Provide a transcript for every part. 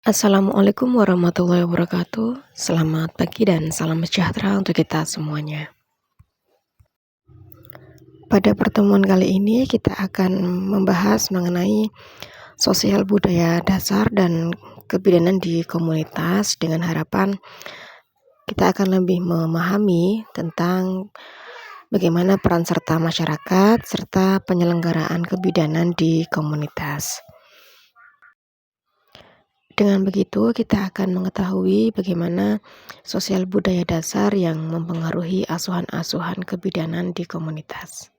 Assalamualaikum warahmatullahi wabarakatuh. Selamat pagi dan salam sejahtera untuk kita semuanya. Pada pertemuan kali ini kita akan membahas mengenai sosial budaya dasar dan kebidanan di komunitas dengan harapan kita akan lebih memahami tentang bagaimana peran serta masyarakat serta penyelenggaraan kebidanan di komunitas. Dengan begitu, kita akan mengetahui bagaimana sosial budaya dasar yang mempengaruhi asuhan-asuhan kebidanan di komunitas.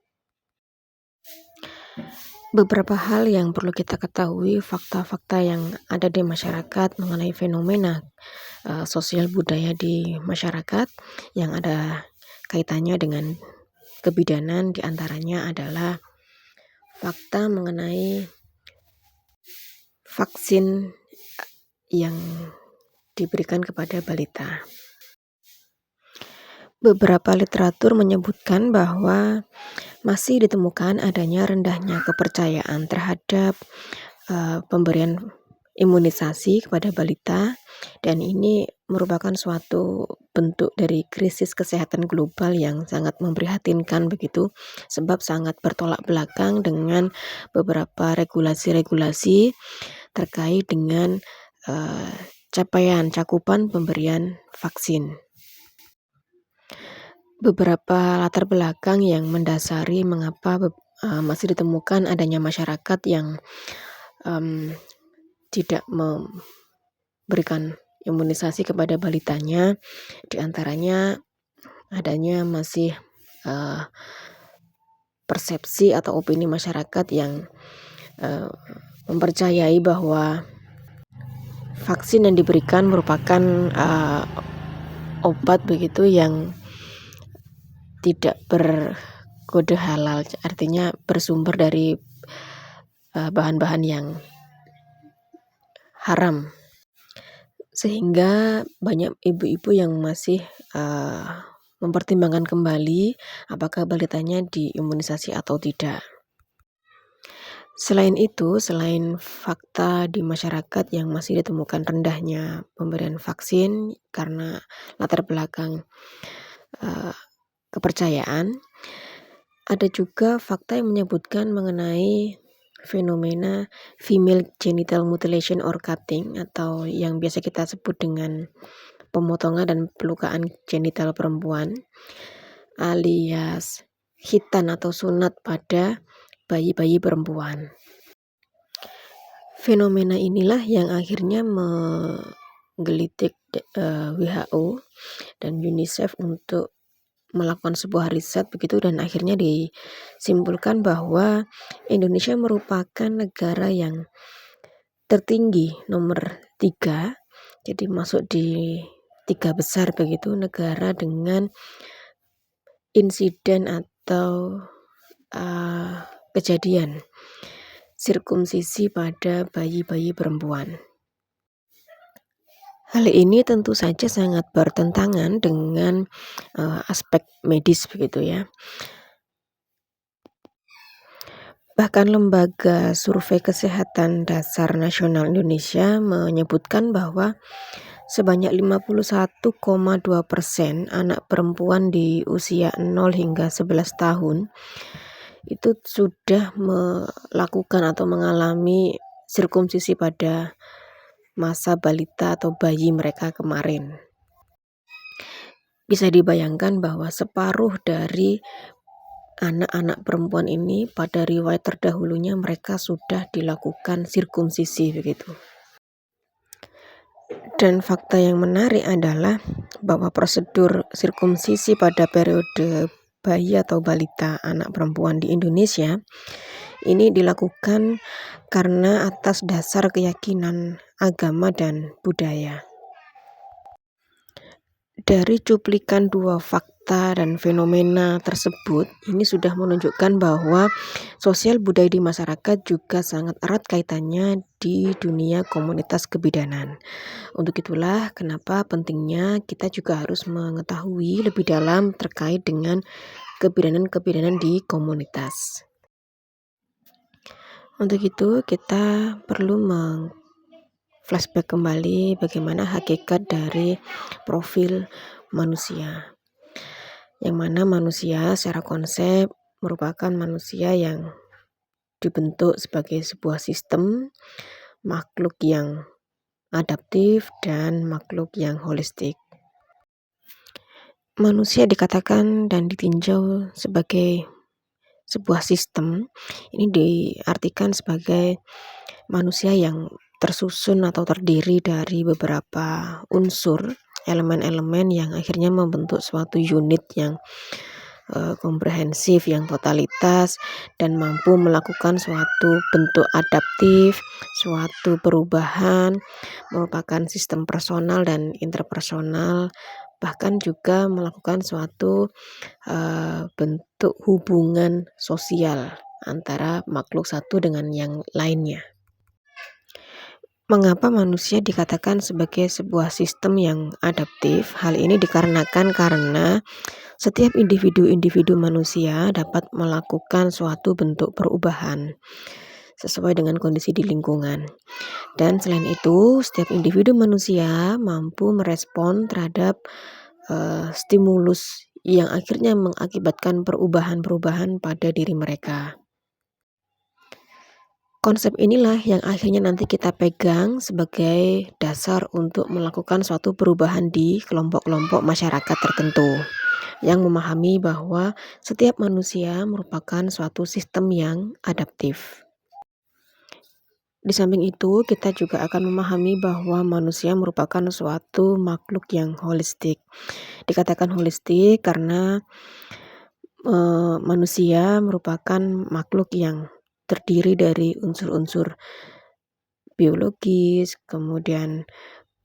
Beberapa hal yang perlu kita ketahui, fakta-fakta yang ada di masyarakat mengenai fenomena sosial budaya di masyarakat yang ada kaitannya dengan kebidanan, diantaranya adalah fakta mengenai vaksin yang diberikan kepada balita. Beberapa literatur menyebutkan bahwa masih ditemukan adanya rendahnya kepercayaan terhadap pemberian imunisasi kepada balita, dan ini merupakan suatu bentuk dari krisis kesehatan global yang sangat memprihatinkan begitu, sebab sangat bertolak belakang dengan beberapa regulasi-regulasi terkait dengan capaian cakupan pemberian vaksin. Beberapa latar belakang yang mendasari mengapa masih ditemukan adanya masyarakat yang tidak memberikan imunisasi kepada balitanya, diantaranya adanya masih persepsi atau opini masyarakat yang mempercayai bahwa vaksin yang diberikan merupakan obat begitu yang tidak berkode halal, artinya bersumber dari bahan-bahan yang haram, sehingga banyak ibu-ibu yang masih mempertimbangkan kembali apakah balitanya diimunisasi atau tidak. Selain itu, selain fakta di masyarakat yang masih ditemukan rendahnya pemberian vaksin karena latar belakang kepercayaan, ada juga fakta yang menyebutkan mengenai fenomena female genital mutilation or cutting, atau yang biasa kita sebut dengan pemotongan dan pelukaan genital perempuan, alias khitan atau sunat pada bayi-bayi perempuan. Fenomena inilah yang akhirnya menggelitik WHO dan UNICEF untuk melakukan sebuah riset begitu, dan akhirnya disimpulkan bahwa Indonesia merupakan negara yang tertinggi nomor 3, jadi masuk di 3 besar begitu negara dengan insiden atau kejadian sirkumsisi pada bayi-bayi perempuan. Hal ini tentu saja sangat bertentangan dengan aspek medis begitu ya. Bahkan Lembaga Survei Kesehatan Dasar Nasional Indonesia menyebutkan bahwa sebanyak 51,2% anak perempuan di usia 0 hingga 11 tahun itu sudah melakukan atau mengalami sirkumsisi pada masa balita atau bayi mereka kemarin. Bisa dibayangkan bahwa separuh dari anak-anak perempuan ini pada riwayat terdahulunya mereka sudah dilakukan sirkumsisi begitu. Dan fakta yang menarik adalah bahwa prosedur sirkumsisi pada periode bayi atau balita anak perempuan di Indonesia ini dilakukan karena atas dasar keyakinan agama dan budaya. Dari cuplikan 2 fakta dan fenomena tersebut, ini sudah menunjukkan bahwa sosial budaya di masyarakat juga sangat erat kaitannya di dunia komunitas kebidanan. Untuk itulah kenapa pentingnya kita juga harus mengetahui lebih dalam terkait dengan kebidanan-kebidanan di komunitas. Untuk itu kita perlu flashback kembali bagaimana hakikat dari profil manusia. Yang mana manusia secara konsep merupakan manusia yang dibentuk sebagai sebuah sistem, makhluk yang adaptif dan makhluk yang holistik. Manusia dikatakan dan ditinjau sebagai sebuah sistem, ini diartikan sebagai manusia yang tersusun atau terdiri dari beberapa unsur, elemen-elemen yang akhirnya membentuk suatu unit yang komprehensif, yang totalitas dan mampu melakukan suatu bentuk adaptif, suatu perubahan, merupakan sistem personal dan interpersonal, bahkan juga melakukan suatu bentuk hubungan sosial antara makhluk satu dengan yang lainnya. Mengapa manusia dikatakan sebagai sebuah sistem yang adaptif? Hal ini dikarenakan karena setiap individu-individu manusia dapat melakukan suatu bentuk perubahan sesuai dengan kondisi di lingkungan. Dan selain itu, setiap individu manusia mampu merespon terhadap stimulus yang akhirnya mengakibatkan perubahan-perubahan pada diri mereka. Konsep inilah yang akhirnya nanti kita pegang sebagai dasar untuk melakukan suatu perubahan di kelompok-kelompok masyarakat tertentu yang memahami bahwa setiap manusia merupakan suatu sistem yang adaptif. Di samping itu, kita juga akan memahami bahwa manusia merupakan suatu makhluk yang holistik. Dikatakan holistik karena manusia merupakan makhluk yang terdiri dari unsur-unsur biologis, kemudian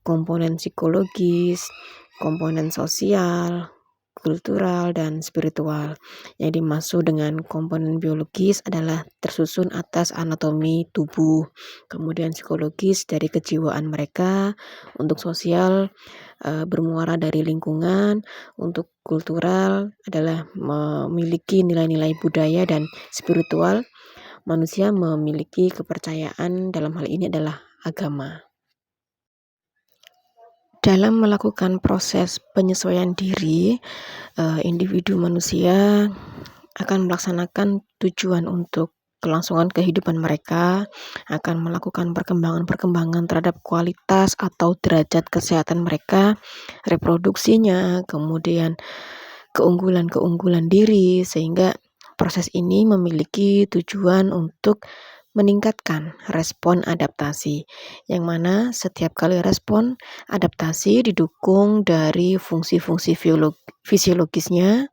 komponen psikologis, komponen sosial, kultural, dan spiritual. Yang dimaksud dengan komponen biologis adalah tersusun atas anatomi tubuh, kemudian psikologis dari kejiwaan mereka, untuk sosial bermuara dari lingkungan, untuk kultural adalah memiliki nilai-nilai budaya, dan spiritual manusia memiliki kepercayaan, dalam hal ini adalah agama. Dalam melakukan proses penyesuaian diri, individu manusia akan melaksanakan tujuan untuk kelangsungan kehidupan mereka, akan melakukan perkembangan-perkembangan terhadap kualitas atau derajat kesehatan mereka, reproduksinya, kemudian keunggulan-keunggulan diri, sehingga proses ini memiliki tujuan untuk meningkatkan respon adaptasi, yang mana setiap kali respon adaptasi didukung dari fungsi-fungsi fisiologisnya,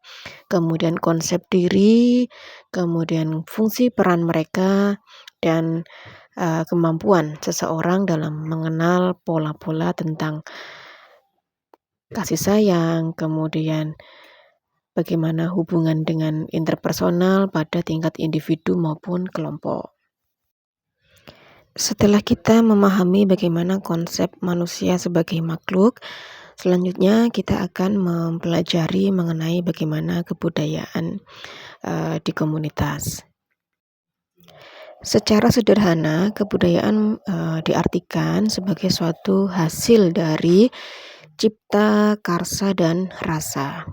kemudian konsep diri, kemudian fungsi peran mereka, dan kemampuan seseorang dalam mengenal pola-pola tentang kasih sayang, kemudian bagaimana hubungan dengan interpersonal pada tingkat individu maupun kelompok. Setelah kita memahami bagaimana konsep manusia sebagai makhluk, selanjutnya kita akan mempelajari mengenai bagaimana kebudayaan di komunitas. Secara sederhana, kebudayaan diartikan sebagai suatu hasil dari cipta, karsa, dan rasa.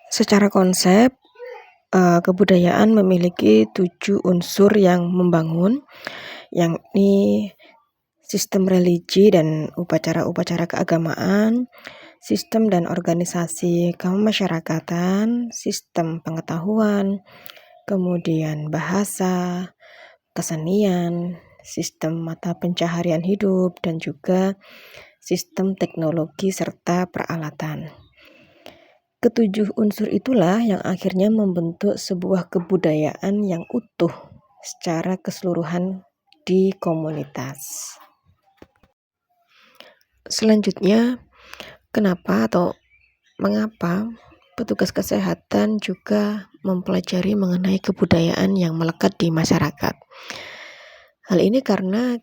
Secara konsep, kebudayaan memiliki 7 unsur yang membangun, yakni sistem religi dan upacara-upacara keagamaan, sistem dan organisasi kemasyarakatan, sistem pengetahuan, kemudian bahasa, kesenian, sistem mata pencaharian hidup, dan juga sistem teknologi serta peralatan. Ketujuh unsur itulah yang akhirnya membentuk sebuah kebudayaan yang utuh secara keseluruhan di komunitas. Selanjutnya, kenapa atau mengapa petugas kesehatan juga mempelajari mengenai kebudayaan yang melekat di masyarakat? Hal ini karena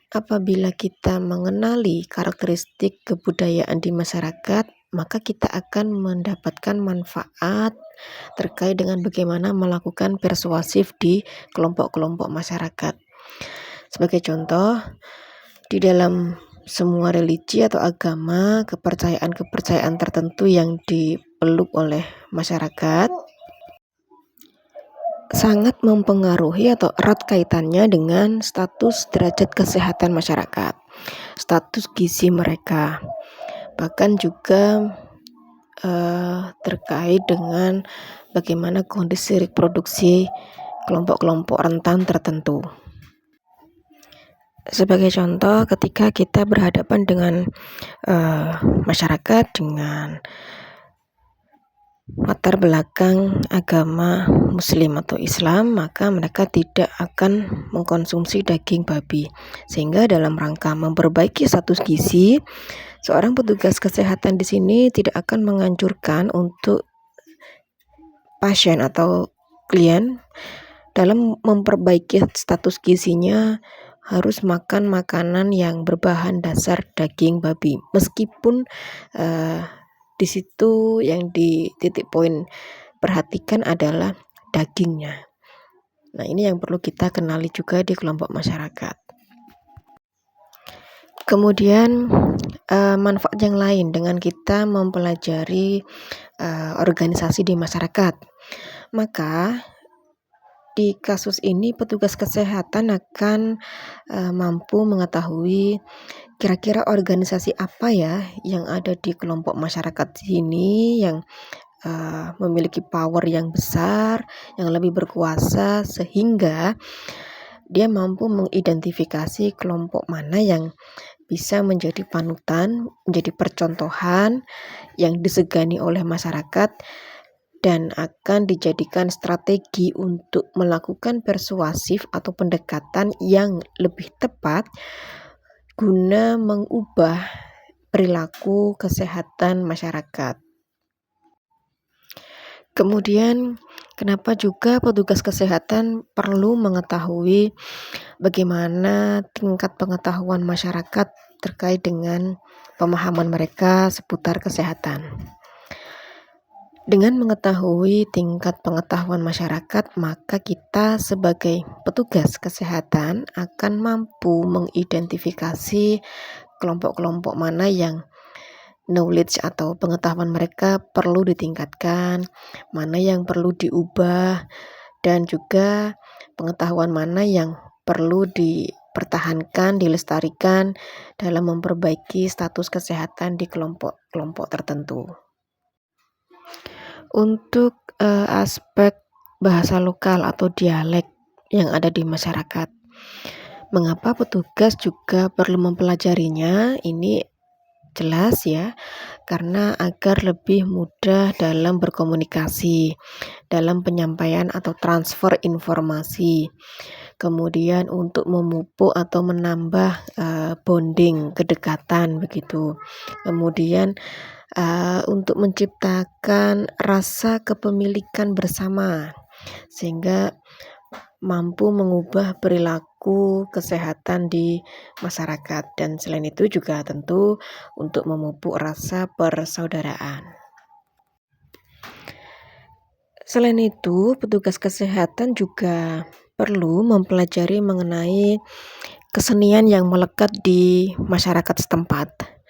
apabila kita mengenali karakteristik kebudayaan di masyarakat, maka kita akan mendapatkan manfaat terkait dengan bagaimana melakukan persuasif di kelompok-kelompok masyarakat. Sebagai contoh, di dalam semua religi atau agama, kepercayaan-kepercayaan tertentu yang dipeluk oleh masyarakat sangat mempengaruhi atau erat kaitannya dengan status derajat kesehatan masyarakat, status gizi mereka, bahkan juga terkait dengan bagaimana kondisi reproduksi kelompok-kelompok rentan tertentu. Sebagai contoh, ketika kita berhadapan dengan masyarakat dengan latar belakang agama Muslim atau Islam, maka mereka tidak akan mengkonsumsi daging babi. Sehingga dalam rangka memperbaiki status gizi, seorang petugas kesehatan di sini tidak akan menganjurkan untuk pasien atau klien dalam memperbaiki status gizinya harus makan makanan yang berbahan dasar daging babi, meskipun di situ yang di titik poin perhatikan adalah dagingnya. Nah, ini yang perlu kita kenali juga di kelompok masyarakat. Kemudian manfaat yang lain dengan kita mempelajari organisasi di masyarakat, maka di kasus ini petugas kesehatan akan mampu mengetahui kira-kira organisasi apa ya yang ada di kelompok masyarakat sini yang memiliki power yang besar, yang lebih berkuasa, sehingga dia mampu mengidentifikasi kelompok mana yang bisa menjadi panutan, menjadi percontohan yang disegani oleh masyarakat dan akan dijadikan strategi untuk melakukan persuasif atau pendekatan yang lebih tepat guna mengubah perilaku kesehatan masyarakat. Kemudian, kenapa juga petugas kesehatan perlu mengetahui bagaimana tingkat pengetahuan masyarakat terkait dengan pemahaman mereka seputar kesehatan. Dengan mengetahui tingkat pengetahuan masyarakat, maka kita sebagai petugas kesehatan akan mampu mengidentifikasi kelompok-kelompok mana yang knowledge atau pengetahuan mereka perlu ditingkatkan, mana yang perlu diubah, dan juga pengetahuan mana yang perlu dipertahankan, dilestarikan dalam memperbaiki status kesehatan di kelompok-kelompok tertentu. Untuk aspek bahasa lokal atau dialek yang ada di masyarakat, mengapa petugas juga perlu mempelajarinya? Ini jelas ya, karena agar lebih mudah dalam berkomunikasi, dalam penyampaian atau transfer informasi. Kemudian untuk memupuk atau menambah bonding, kedekatan begitu. Kemudian untuk menciptakan rasa kepemilikan bersama, sehingga mampu mengubah perilaku kesehatan di masyarakat, dan selain itu juga tentu untuk memupuk rasa persaudaraan. Selain itu, petugas kesehatan juga perlu mempelajari mengenai kesenian yang melekat di masyarakat setempat.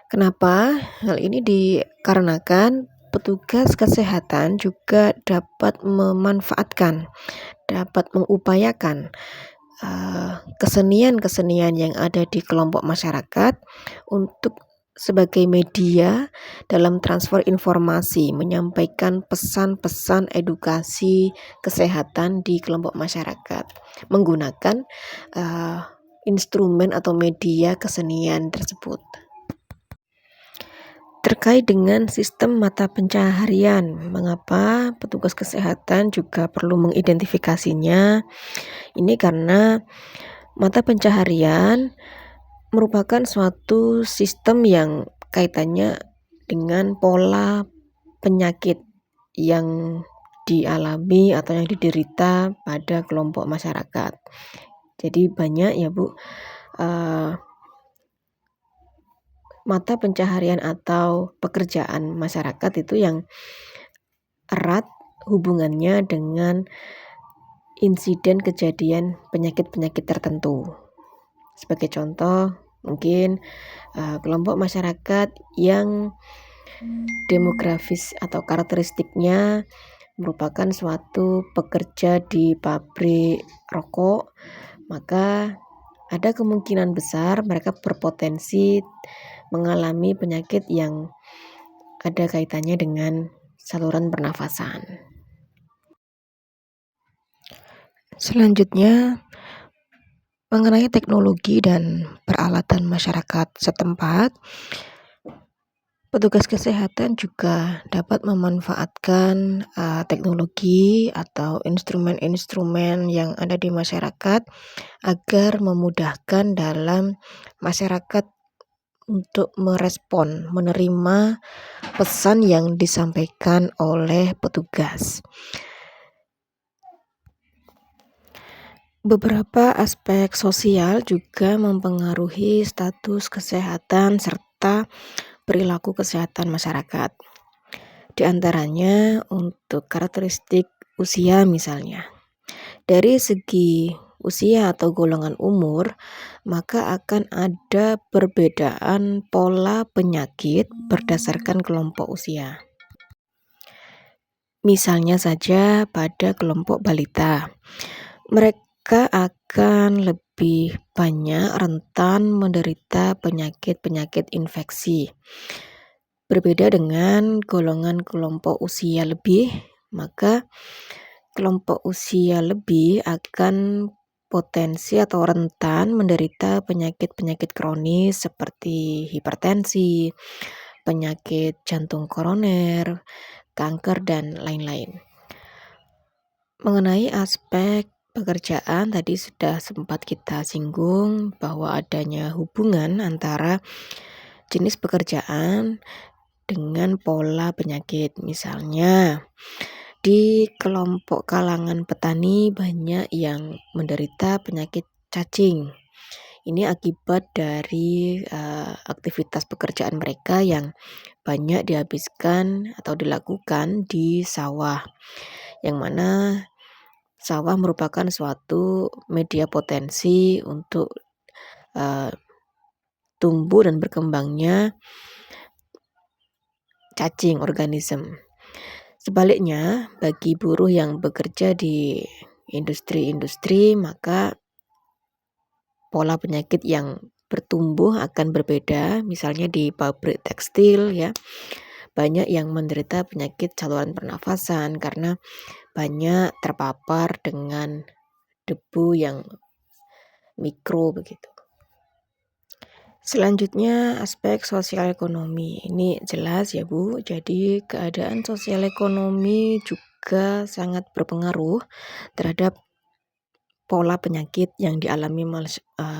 Kenapa? Hal ini dikarenakan petugas kesehatan juga dapat memanfaatkan, dapat mengupayakan kesenian-kesenian yang ada di kelompok masyarakat untuk sebagai media dalam transfer informasi, menyampaikan pesan-pesan edukasi kesehatan di kelompok masyarakat menggunakan instrumen atau media kesenian tersebut. Terkait dengan sistem mata pencaharian, mengapa petugas kesehatan juga perlu mengidentifikasinya? Ini karena mata pencaharian merupakan suatu sistem yang kaitannya dengan pola penyakit yang dialami atau yang diderita pada kelompok masyarakat. Jadi banyak ya Bu, mata pencaharian atau pekerjaan masyarakat itu yang erat hubungannya dengan insiden kejadian penyakit-penyakit tertentu. Sebagai contoh, mungkin kelompok masyarakat yang demografis atau karakteristiknya merupakan suatu pekerja di pabrik rokok, maka ada kemungkinan besar mereka berpotensi mengalami penyakit yang ada kaitannya dengan saluran pernafasan. Selanjutnya, mengenai teknologi dan peralatan masyarakat setempat, petugas kesehatan juga dapat memanfaatkan teknologi atau instrumen-instrumen yang ada di masyarakat agar memudahkan dalam masyarakat untuk merespon, menerima pesan yang disampaikan oleh petugas. Beberapa aspek sosial juga mempengaruhi status kesehatan serta perilaku kesehatan masyarakat. Di antaranya untuk karakteristik usia misalnya. Dari segi usia atau golongan umur, maka akan ada perbedaan pola penyakit berdasarkan kelompok usia. Misalnya saja pada kelompok balita, mereka akan lebih banyak rentan menderita penyakit-penyakit infeksi. Berbeda dengan golongan kelompok usia lebih, maka kelompok usia lebih akan potensi atau rentan menderita penyakit-penyakit kronis seperti hipertensi, penyakit jantung koroner, kanker, dan lain-lain. Mengenai aspek pekerjaan, tadi sudah sempat kita singgung bahwa adanya hubungan antara jenis pekerjaan dengan pola penyakit. Misalnya, di kelompok kalangan petani banyak yang menderita penyakit cacing. Ini akibat dari aktivitas pekerjaan mereka yang banyak dihabiskan atau dilakukan di sawah, yang mana sawah merupakan suatu media potensi untuk tumbuh dan berkembangnya cacing organisme. Sebaliknya, bagi buruh yang bekerja di industri-industri, maka pola penyakit yang bertumbuh akan berbeda. Misalnya di pabrik tekstil ya, banyak yang menderita penyakit saluran pernafasan karena banyak terpapar dengan debu yang mikro begitu. Selanjutnya aspek sosial ekonomi. Ini jelas ya Bu, jadi keadaan sosial ekonomi juga sangat berpengaruh terhadap pola penyakit yang dialami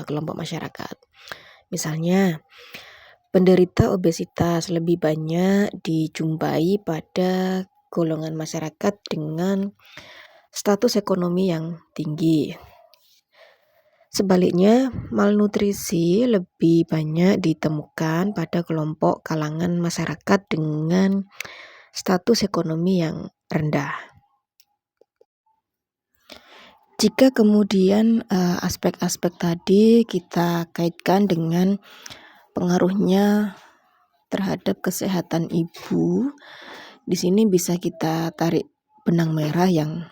kelompok masyarakat. Misalnya, penderita obesitas lebih banyak dijumpai pada golongan masyarakat dengan status ekonomi yang tinggi. Sebaliknya, malnutrisi lebih banyak ditemukan pada kelompok kalangan masyarakat dengan status ekonomi yang rendah. Jika kemudian aspek-aspek tadi kita kaitkan dengan pengaruhnya terhadap kesehatan ibu, di sini bisa kita tarik benang merah yang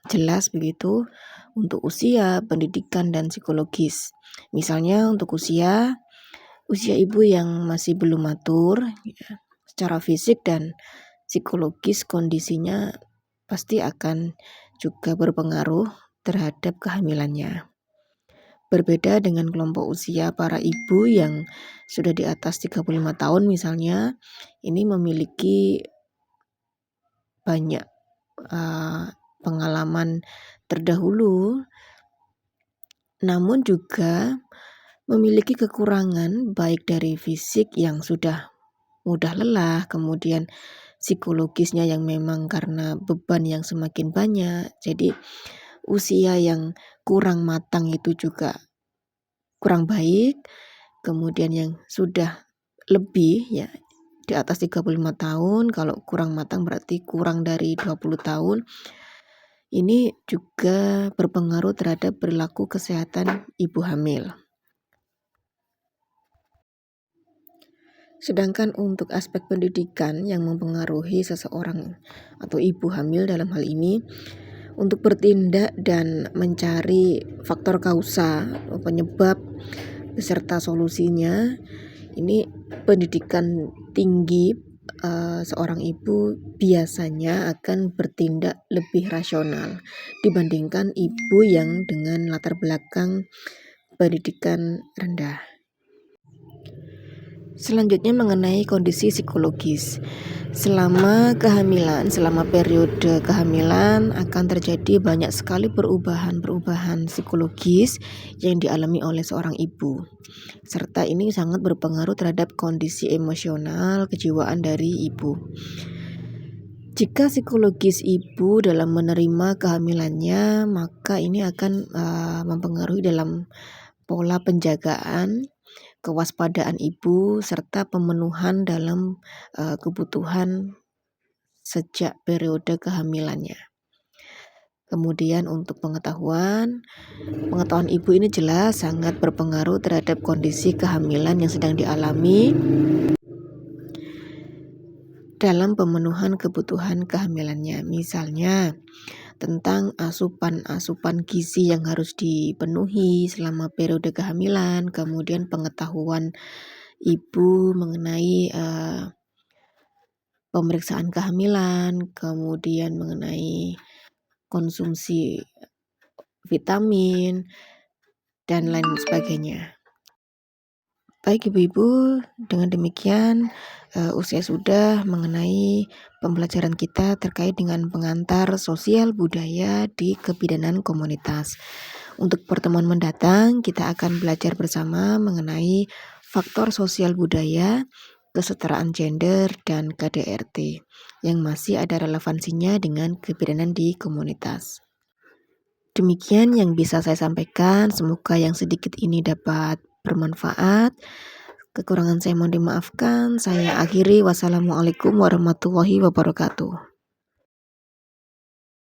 jelas begitu untuk usia, pendidikan, dan psikologis. Misalnya untuk usia ibu yang masih belum matur, ya, secara fisik dan psikologis kondisinya pasti akan juga berpengaruh terhadap kehamilannya. Berbeda dengan kelompok usia para ibu yang sudah di atas 35 tahun misalnya, ini memiliki banyak pengalaman terdahulu, namun juga memiliki kekurangan baik dari fisik yang sudah mudah lelah, kemudian psikologisnya yang memang karena beban yang semakin banyak. Jadi usia yang kurang matang itu juga kurang baik, kemudian yang sudah lebih ya di atas 35 tahun, kalau kurang matang berarti kurang dari 20 tahun. Ini juga berpengaruh terhadap perilaku kesehatan ibu hamil. Sedangkan untuk aspek pendidikan yang mempengaruhi seseorang atau ibu hamil dalam hal ini untuk bertindak dan mencari faktor kausa atau penyebab beserta solusinya, ini pendidikan tinggi seorang ibu biasanya akan bertindak lebih rasional dibandingkan ibu yang dengan latar belakang pendidikan rendah. Selanjutnya mengenai kondisi psikologis. Selama periode kehamilan akan terjadi banyak sekali perubahan psikologis yang dialami oleh seorang ibu. Serta ini sangat berpengaruh terhadap kondisi emosional kejiwaan dari ibu. Jika psikologis ibu dalam menerima kehamilannya, maka ini akan mempengaruhi dalam pola penjagaan, kewaspadaan ibu, serta pemenuhan dalam kebutuhan sejak periode kehamilannya. Kemudian untuk pengetahuan ibu ini jelas sangat berpengaruh terhadap kondisi kehamilan yang sedang dialami dalam pemenuhan kebutuhan kehamilannya. Misalnya tentang asupan gizi yang harus dipenuhi selama periode kehamilan, kemudian pengetahuan ibu mengenai pemeriksaan kehamilan, kemudian mengenai konsumsi vitamin, dan lain sebagainya. Baik ibu-ibu, dengan demikian usai sudah mengenai pembelajaran kita terkait dengan pengantar sosial budaya di kebidanan komunitas. Untuk pertemuan mendatang, kita akan belajar bersama mengenai faktor sosial budaya, kesetaraan gender, dan KDRT yang masih ada relevansinya dengan kebidanan di komunitas. Demikian yang bisa saya sampaikan, semoga yang sedikit ini dapat bermanfaat. Kekurangan saya mohon dimaafkan. Saya akhiri. Wassalamualaikum warahmatullahi wabarakatuh.